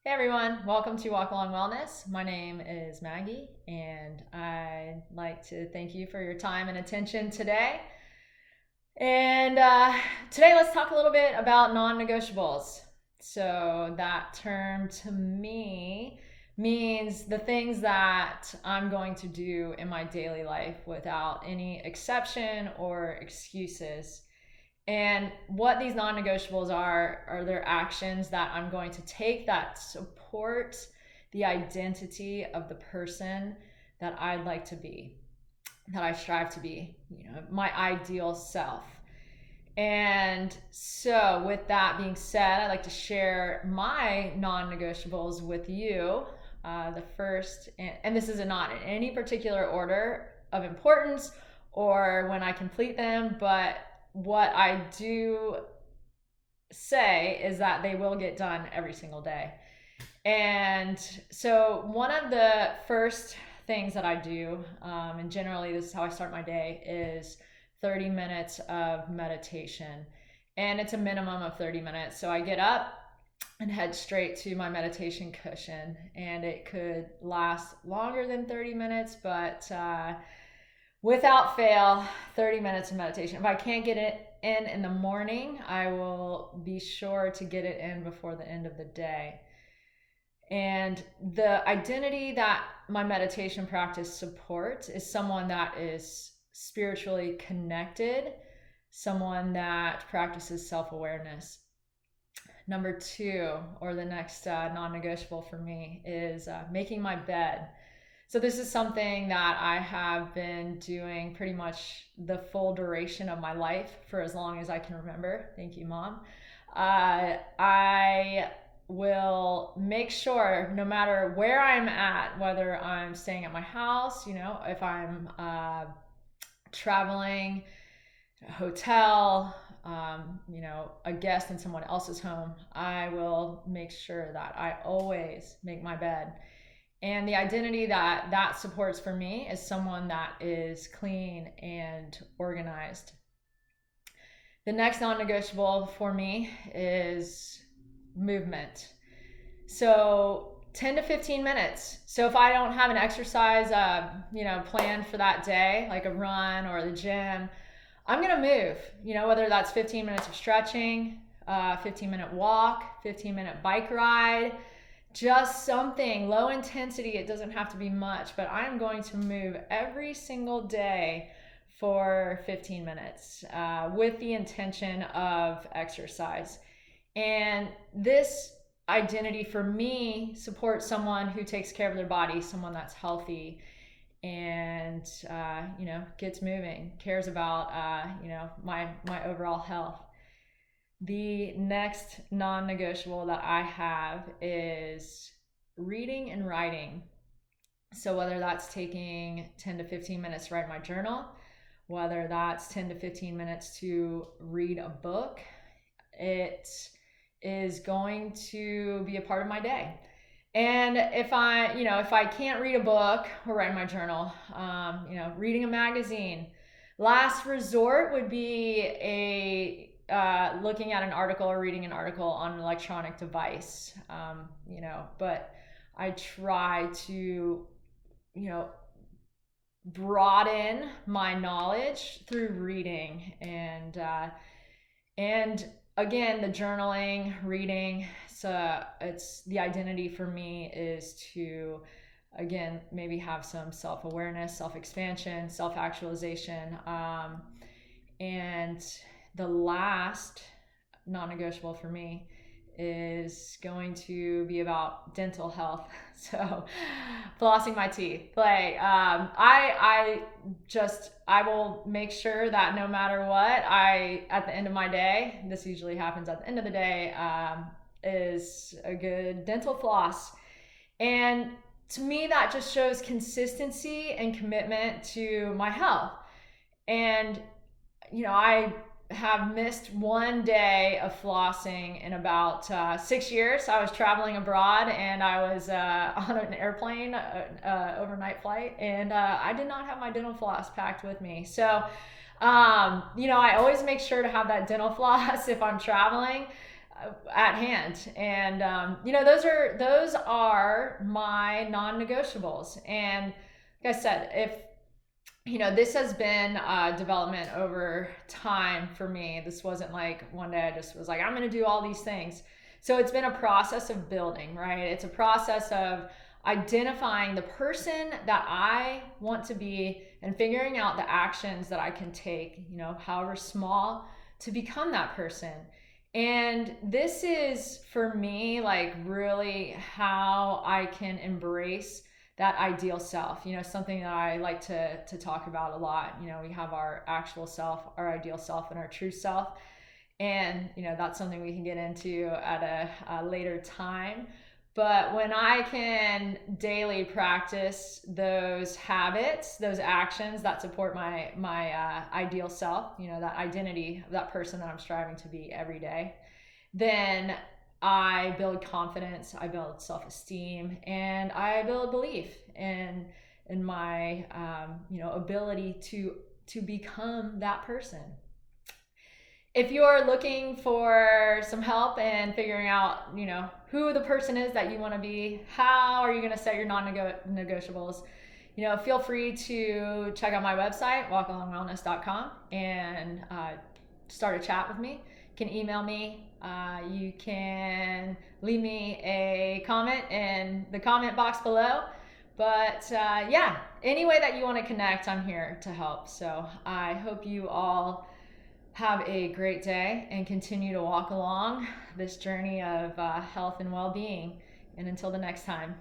Hey everyone, welcome to Walk Along Wellness. My name is Maggie, and I'd like to thank you for your time and attention today. And today, let's talk a little bit about non negotiables. So, that term to me means the things that I'm going to do in my daily life without any exception or excuses. And what these non negotiables are their actions that I'm going to take that support the identity of the person that I'd like to be, that I strive to be, my ideal self. And so, with that being said, I'd like to share my non negotiables with you. The first, and this is not in any particular order of importance or when I complete them, but what I do say is that they will get done every single day. And so, one of the first things that I do, and generally this is how I start my day, is 30 minutes of meditation. And it's a minimum of 30 minutes. So I get up and head straight to my meditation cushion. And it could last longer than 30 minutes, but without fail, 30 minutes of meditation. If I can't get it in the morning, I will be sure to get it in before the end of the day. And the identity that my meditation practice supports is someone that is spiritually connected, someone that practices self-awareness. Number two, or the next non-negotiable for me, is making my bed. So this is something that I have been doing pretty much the full duration of my life for as long as I can remember. Thank you, Mom. I will make sure, no matter where I'm at, whether I'm staying at my house, if I'm traveling, a hotel, a guest in someone else's home, I will make sure that I always make my bed. And the identity that supports for me is someone that is clean and organized. The next non-negotiable for me is movement. So 10 to 15 minutes. So if I don't have an exercise, planned for that day, like a run or the gym, I'm going to move, whether that's 15 minutes of stretching, 15-minute walk, 15-minute bike ride, just something low intensity. It doesn't have to be much, but I'm going to move every single day for 15 minutes with the intention of exercise. And this identity for me supports someone who takes care of their body, someone that's healthy and gets moving, cares about my overall health. The next non-negotiable that I have is reading and writing. So whether that's taking 10 to 15 minutes to write my journal, whether that's 10 to 15 minutes to read a book, it is going to be a part of my day. And if I can't read a book or write my journal, reading a magazine. Last resort would be looking at an article or reading an article on an electronic device. But I try to, broaden my knowledge through reading and again, the journaling, reading. So it's the identity for me is to, again, maybe have some self-awareness, self-expansion, self-actualization. And the last non-negotiable for me is going to be about dental health. So flossing my teeth. Like I will make sure that no matter what, at the end of my day, this usually happens at the end of the day, is a good dental floss. And to me, that just shows consistency and commitment to my health. And I have missed one day of flossing in about 6 years. I was traveling abroad and I was on an airplane, overnight flight, and I did not have my dental floss packed with me. So, I always make sure to have that dental floss if I'm traveling. at hand. And those are my non-negotiables. And like I said, if this has been development over time for me. This wasn't like one day I just was like, I'm going to do all these things. So it's been a process of building, right? It's a process of identifying the person that I want to be and figuring out the actions that I can take, however small, to become that person. And this is for me like really how I can embrace that ideal self, something that I like to talk about a lot. We have our actual self, our ideal self, and our true self. And that's something we can get into at a later time. But when I can daily practice those habits, those actions that support my ideal self, that identity of that person that I'm striving to be every day, then I build confidence, I build self-esteem, and I build belief in my ability to become that person. If you're looking for some help in figuring out, who the person is that you want to be, how are you going to set your non-negotiables, feel free to check out my website, walkalongwellness.com, and start a chat with me. You can email me. You can leave me a comment in the comment box below. But any way that you want to connect, I'm here to help. So I hope you all have a great day and continue to walk along this journey of health and well-being. And until the next time.